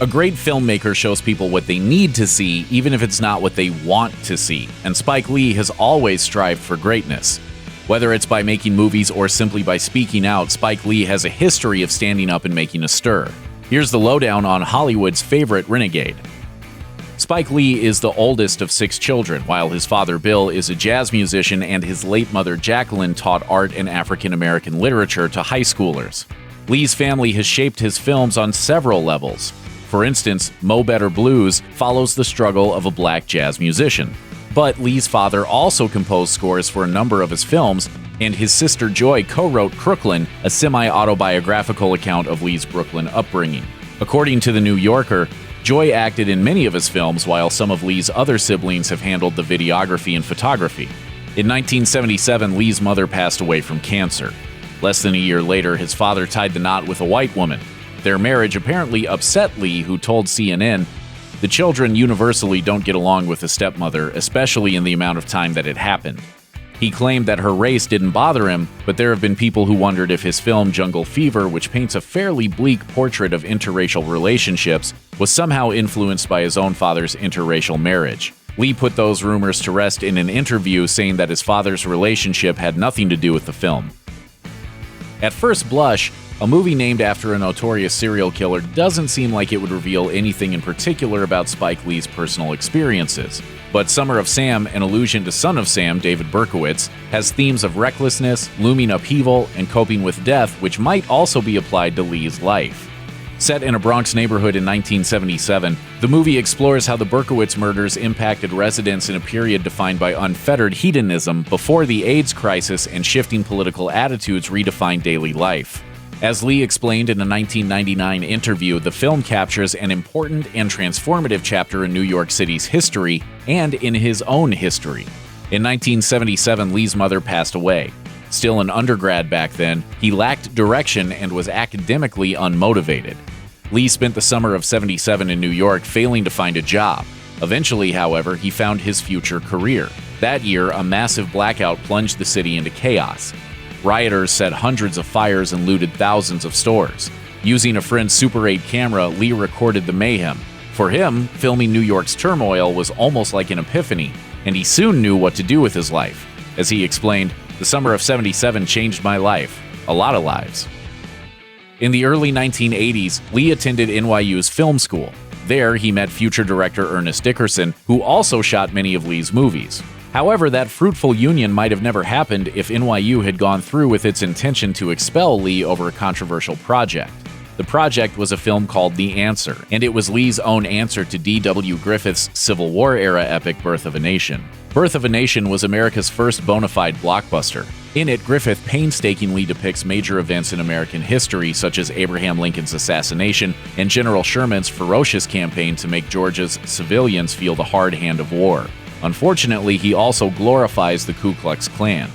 A great filmmaker shows people what they need to see, even if it's not what they want to see, and Spike Lee has always strived for greatness. Whether it's by making movies or simply by speaking out, Spike Lee has a history of standing up and making a stir. Here's the lowdown on Hollywood's favorite renegade. Spike Lee is the oldest of 6 children, while his father Bill is a jazz musician and his late mother Jacqueline taught art and African American literature to high schoolers. Lee's family has shaped his films on several levels. For instance, Mo Better Blues follows the struggle of a black jazz musician. But Lee's father also composed scores for a number of his films, and his sister Joy co-wrote Crooklyn, a semi-autobiographical account of Lee's Brooklyn upbringing. According to The New Yorker, Joy acted in many of his films, while some of Lee's other siblings have handled the videography and photography. In 1977, Lee's mother passed away from cancer. Less than a year later, his father tied the knot with a white woman. Their marriage apparently upset Lee, who told CNN, "The children universally don't get along with the stepmother, especially in the amount of time that it happened." He claimed that her race didn't bother him, but there have been people who wondered if his film Jungle Fever, which paints a fairly bleak portrait of interracial relationships, was somehow influenced by his own father's interracial marriage. Lee put those rumors to rest in an interview, saying that his father's relationship had nothing to do with the film. At first blush, a movie named after a notorious serial killer doesn't seem like it would reveal anything in particular about Spike Lee's personal experiences. But Summer of Sam, an allusion to Son of Sam, David Berkowitz, has themes of recklessness, looming upheaval, and coping with death, which might also be applied to Lee's life. Set in a Bronx neighborhood in 1977, the movie explores how the Berkowitz murders impacted residents in a period defined by unfettered hedonism before the AIDS crisis and shifting political attitudes redefined daily life. As Lee explained in a 1999 interview, the film captures an important and transformative chapter in New York City's history and in his own history. In 1977, Lee's mother passed away. Still an undergrad back then, he lacked direction and was academically unmotivated. Lee spent the summer of '77 in New York failing to find a job. Eventually, however, he found his future career. That year, a massive blackout plunged the city into chaos. Rioters set hundreds of fires and looted thousands of stores. Using a friend's Super 8 camera, Lee recorded the mayhem. For him, filming New York's turmoil was almost like an epiphany, and he soon knew what to do with his life. As he explained, "The summer of '77 changed my life. A lot of lives." In the early 1980s, Lee attended NYU's film school. There, he met future director Ernest Dickerson, who also shot many of Lee's movies. However, that fruitful union might have never happened if NYU had gone through with its intention to expel Lee over a controversial project. The project was a film called The Answer, and it was Lee's own answer to D.W. Griffith's Civil War-era epic Birth of a Nation. Birth of a Nation was America's first bona fide blockbuster. In it, Griffith painstakingly depicts major events in American history, such as Abraham Lincoln's assassination and General Sherman's ferocious campaign to make Georgia's civilians feel the hard hand of war. Unfortunately, he also glorifies the Ku Klux Klan.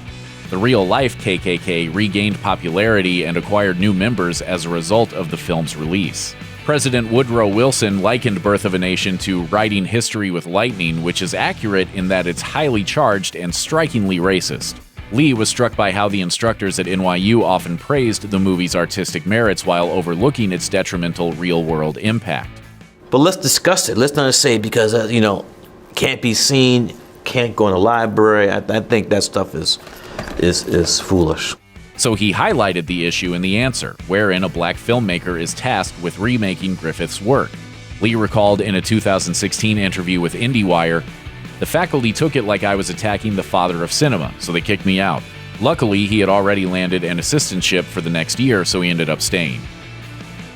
The real-life KKK regained popularity and acquired new members as a result of the film's release. President Woodrow Wilson likened Birth of a Nation to writing history with lightning, which is accurate in that it's highly charged and strikingly racist. Lee was struck by how the instructors at NYU often praised the movie's artistic merits while overlooking its detrimental real-world impact. But let's discuss it. Let's not say because, can't be seen, can't go in the library. I think that stuff is foolish. So he highlighted the issue in The Answer, wherein a black filmmaker is tasked with remaking Griffith's work. Lee recalled in a 2016 interview with IndieWire, "The faculty took it like I was attacking the father of cinema, so they kicked me out. Luckily, he had already landed an assistantship for the next year, so he ended up staying."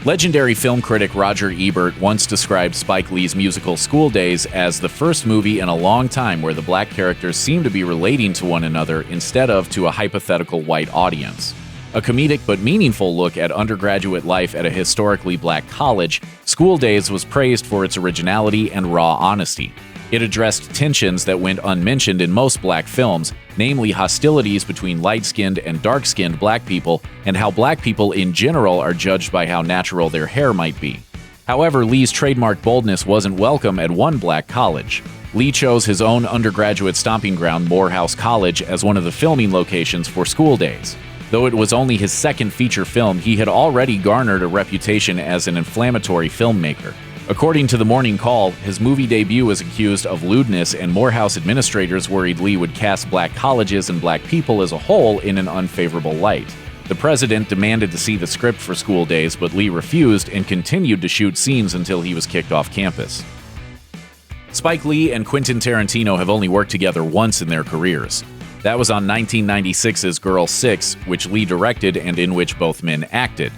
Legendary film critic Roger Ebert once described Spike Lee's musical School Days as the first movie in a long time where the black characters seem to be relating to one another instead of to a hypothetical white audience. A comedic but meaningful look at undergraduate life at a historically black college, School Days was praised for its originality and raw honesty. It addressed tensions that went unmentioned in most black films, namely hostilities between light-skinned and dark-skinned black people, and how black people in general are judged by how natural their hair might be. However, Lee's trademark boldness wasn't welcome at one black college. Lee chose his own undergraduate stomping ground, Morehouse College, as one of the filming locations for School Days. Though it was only his second feature film, he had already garnered a reputation as an inflammatory filmmaker. According to the Morning Call, his movie debut was accused of lewdness, and Morehouse administrators worried Lee would cast black colleges and black people as a whole in an unfavorable light. The president demanded to see the script for School Days, but Lee refused and continued to shoot scenes until he was kicked off campus. Spike Lee and Quentin Tarantino have only worked together once in their careers. That was on 1996's Girl 6, which Lee directed and in which both men acted.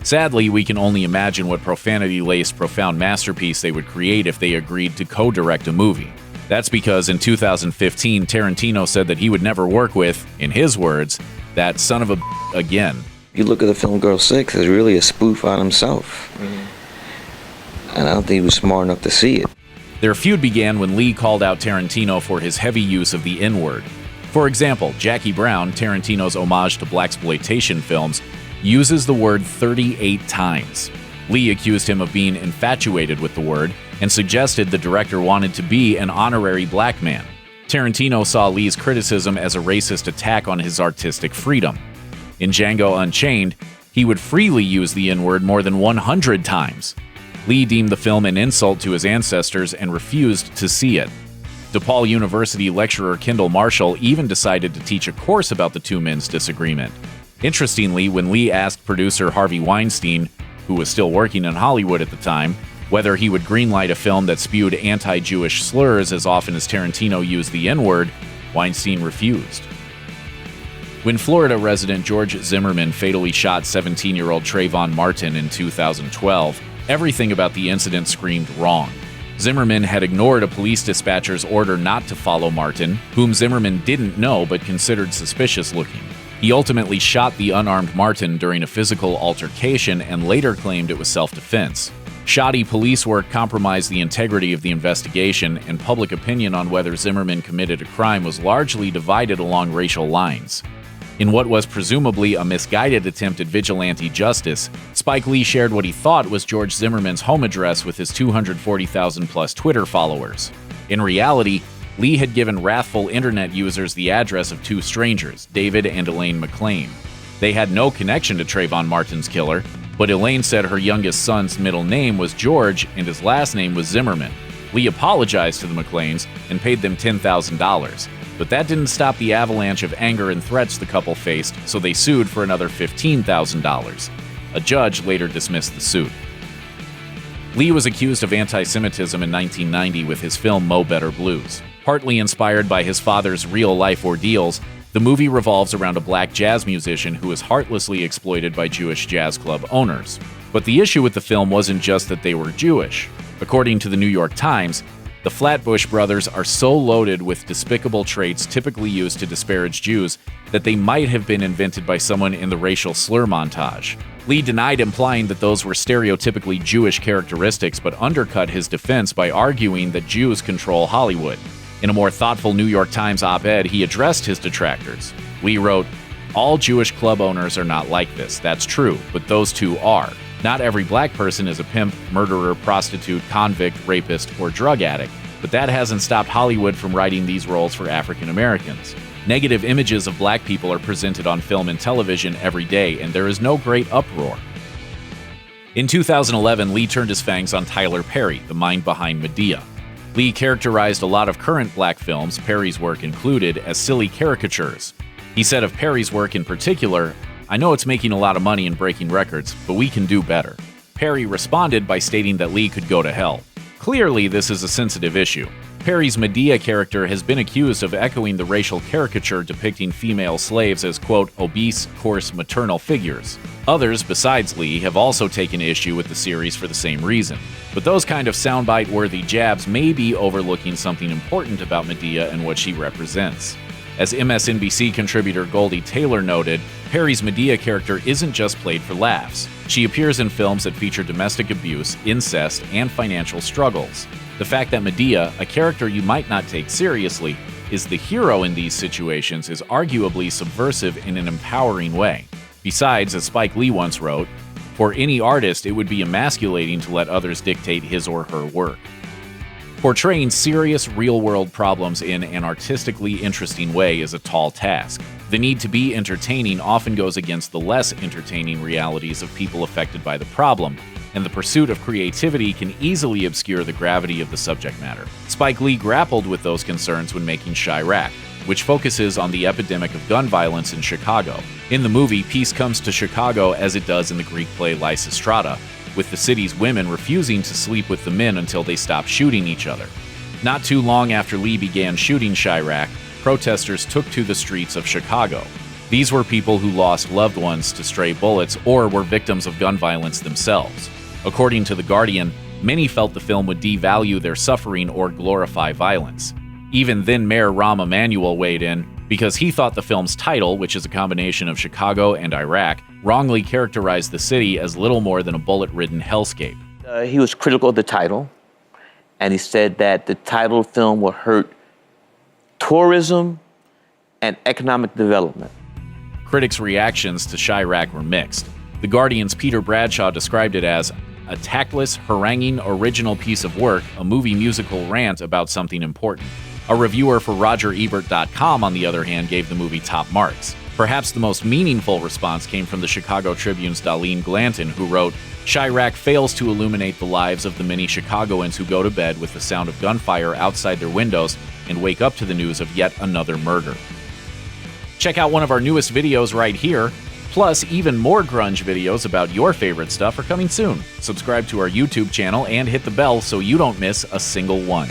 Sadly, we can only imagine what profanity-laced, profound masterpiece they would create if they agreed to co-direct a movie. That's because in 2015, Tarantino said that he would never work with, in his words, that son of a again. You look at the film Girl 6, it's really a spoof on himself. And I don't think he was smart enough to see it. Their feud began when Lee called out Tarantino for his heavy use of the N-word. For example, Jackie Brown, Tarantino's homage to blaxploitation films, uses the word 38 times. Lee accused him of being infatuated with the word and suggested the director wanted to be an honorary black man. Tarantino saw Lee's criticism as a racist attack on his artistic freedom. In Django Unchained, he would freely use the N-word more than 100 times. Lee deemed the film an insult to his ancestors and refused to see it. DePaul University lecturer Kendall Marshall even decided to teach a course about the two men's disagreement. Interestingly, when Lee asked producer Harvey Weinstein, who was still working in Hollywood at the time, whether he would greenlight a film that spewed anti-Jewish slurs as often as Tarantino used the N-word, Weinstein refused. When Florida resident George Zimmerman fatally shot 17-year-old Trayvon Martin in 2012, everything about the incident screamed wrong. Zimmerman had ignored a police dispatcher's order not to follow Martin, whom Zimmerman didn't know but considered suspicious looking. He ultimately shot the unarmed Martin during a physical altercation and later claimed it was self-defense. Shoddy police work compromised the integrity of the investigation, and public opinion on whether Zimmerman committed a crime was largely divided along racial lines. In what was presumably a misguided attempt at vigilante justice, Spike Lee shared what he thought was George Zimmerman's home address with his 240,000-plus Twitter followers. In reality, Lee had given wrathful internet users the address of two strangers, David and Elaine McLean. They had no connection to Trayvon Martin's killer, but Elaine said her youngest son's middle name was George and his last name was Zimmerman. Lee apologized to the McLeans and paid them $10,000. But that didn't stop the avalanche of anger and threats the couple faced, so they sued for another $15,000. A judge later dismissed the suit. Lee was accused of anti-Semitism in 1990 with his film Mo Better Blues. Partly inspired by his father's real-life ordeals, the movie revolves around a black jazz musician who is heartlessly exploited by Jewish jazz club owners. But the issue with the film wasn't just that they were Jewish. According to the New York Times, the Flatbush brothers are so loaded with despicable traits typically used to disparage Jews that they might have been invented by someone in the racial slur montage. Lee denied implying that those were stereotypically Jewish characteristics, but undercut his defense by arguing that Jews control Hollywood. In a more thoughtful New York Times op-ed, he addressed his detractors. Lee wrote, "All Jewish club owners are not like this. That's true, but those two are. Not every black person is a pimp, murderer, prostitute, convict, rapist, or drug addict, but that hasn't stopped Hollywood from writing these roles for African Americans. Negative images of black people are presented on film and television every day, and there is no great uproar." In 2011, Lee turned his fangs on Tyler Perry, the mind behind Medea. Lee characterized a lot of current black films, Perry's work included, as silly caricatures. He said of Perry's work in particular, "I know it's making a lot of money and breaking records, but we can do better." Perry responded by stating that Lee could go to hell. Clearly, this is a sensitive issue. Perry's Medea character has been accused of echoing the racial caricature depicting female slaves as, quote, obese, coarse, maternal figures. Others, besides Lee, have also taken issue with the series for the same reason. But those kind of soundbite-worthy jabs may be overlooking something important about Medea and what she represents. As MSNBC contributor Goldie Taylor noted, Perry's Medea character isn't just played for laughs. She appears in films that feature domestic abuse, incest, and financial struggles. The fact that Medea, a character you might not take seriously, is the hero in these situations is arguably subversive in an empowering way. Besides, as Spike Lee once wrote, "For any artist, it would be emasculating to let others dictate his or her work." Portraying serious, real-world problems in an artistically interesting way is a tall task. The need to be entertaining often goes against the less entertaining realities of people affected by the problem, and the pursuit of creativity can easily obscure the gravity of the subject matter. Spike Lee grappled with those concerns when making Chi-Raq, which focuses on the epidemic of gun violence in Chicago. In the movie, peace comes to Chicago as it does in the Greek play Lysistrata, with the city's women refusing to sleep with the men until they stop shooting each other. Not too long after Lee began shooting Chi-Raq, protesters took to the streets of Chicago. These were people who lost loved ones to stray bullets or were victims of gun violence themselves. According to The Guardian, many felt the film would devalue their suffering or glorify violence. Even then Mayor Rahm Emanuel weighed in because he thought the film's title, which is a combination of Chicago and Iraq, wrongly characterized the city as little more than a bullet-ridden hellscape. He was critical of the title, and he said that the title film would hurt tourism and economic development. Critics' reactions to Chi-Raq were mixed. The Guardian's Peter Bradshaw described it as a tactless, haranguing, original piece of work, a movie musical rant about something important. A reviewer for RogerEbert.com, on the other hand, gave the movie top marks. Perhaps the most meaningful response came from the Chicago Tribune's Darlene Glanton, who wrote, Chi-Raq fails to illuminate the lives of the many Chicagoans who go to bed with the sound of gunfire outside their windows and wake up to the news of yet another murder. Check out one of our newest videos right here. Plus, even more grunge videos about your favorite stuff are coming soon. Subscribe to our YouTube channel and hit the bell so you don't miss a single one.